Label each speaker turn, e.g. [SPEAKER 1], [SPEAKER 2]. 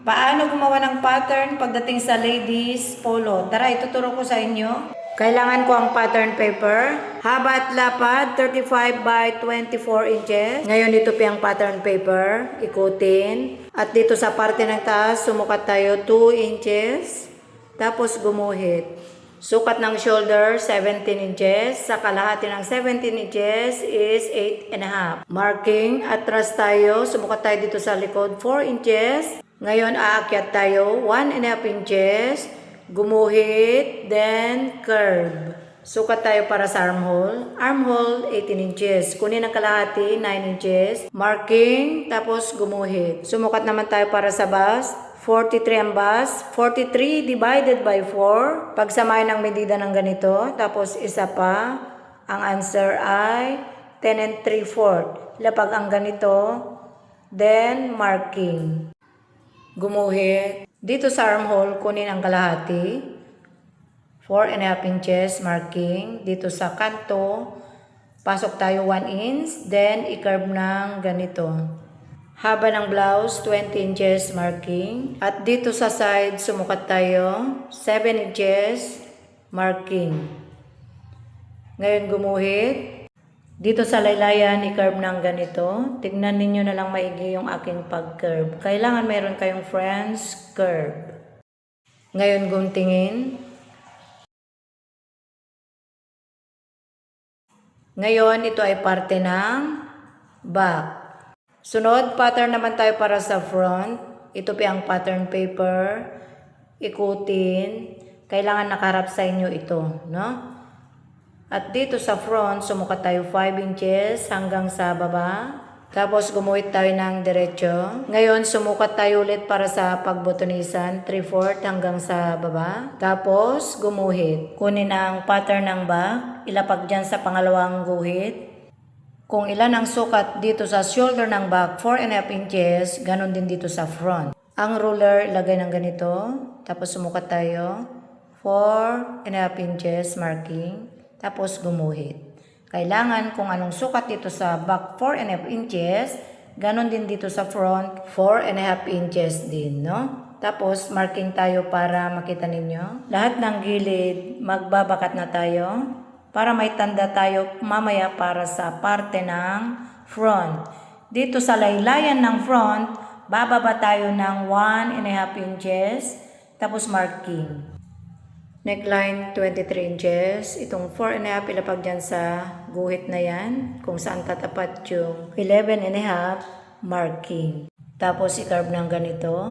[SPEAKER 1] Paano gumawa ng pattern pagdating sa ladies polo? Tara, ituturo ko sa inyo. Kailangan ko ang pattern paper. Haba at lapad, 35 by 24 inches. Ngayon, ito pa ang pattern paper. Ikutin. At dito sa parte ng taas, sumukat tayo 2 inches. Tapos gumuhit. Sukat ng shoulder, 17 inches. Sa kalahati ng 17 inches is 8.5. Marking, atras tayo. Sumukat tayo dito sa likod, 4 inches. Ngayon, aakyat tayo, 1.5 inches. Gumuhit, then curve. Sukat tayo para sa armhole. Armhole, 18 inches. Kunin ang kalahati, 9 inches. Marking, tapos gumuhit. Sumukat naman tayo para sa bust. 43 ang bust. 43 divided by 4. Pagsamahin ang medida ng ganito. Tapos isa pa. Ang answer ay 10 and 3/4. Lapag ang ganito. Then marking. Gumuhit. Dito sa armhole, kunin ang kalahati. 4.5 inches marking. Dito sa kanto, pasok tayo 1 inch. Then, i-curve ng ganito. Haba ng blouse, 20 inches marking. At dito sa side, sumukat tayo 7 inches marking. Ngayon, gumuhit. Dito sa laylayan, i-curve ng ganito. Tignan ninyo na lang maigi yung aking pag-curve. Kailangan mayroon kayong French curve. Ngayon, guntingin. Ngayon, ito ay parte ng back. Sunod, pattern naman tayo para sa front. Ito pa ang pattern paper. Ikutin. Kailangan nakaharap sa inyo ito, no? At dito sa front, sumukat tayo 5 inches hanggang sa baba. Tapos gumuhit tayo ng diretso. Ngayon, sumukat tayo ulit para sa pagbutonisan, 3/4 hanggang sa baba. Tapos gumuhit. Kunin ang pattern ng back. Ilapag dyan sa pangalawang guhit. Kung ilan ang sukat dito sa shoulder ng back, 4.5 inches, ganun din dito sa front. Ang ruler, ilagay ng ganito. Tapos sumukat tayo, 4.5 inches marking. Tapos gumuhit. Kailangan kung anong sukat dito sa back 4.5 inches, ganon din dito sa front 4.5 inches din, no? Tapos marking tayo para makita ninyo. Lahat ng gilid, magbabakat na tayo para may tanda tayo mamaya para sa parte ng front. Dito sa laylayan ng front, bababa tayo ng 1.5 inches, tapos marking. Neckline, 23 inches. Itong 4.5 ilapag dyan sa guhit na yan. Kung saan tatapat yung 11.5 marking. Tapos i-curve ng ganito.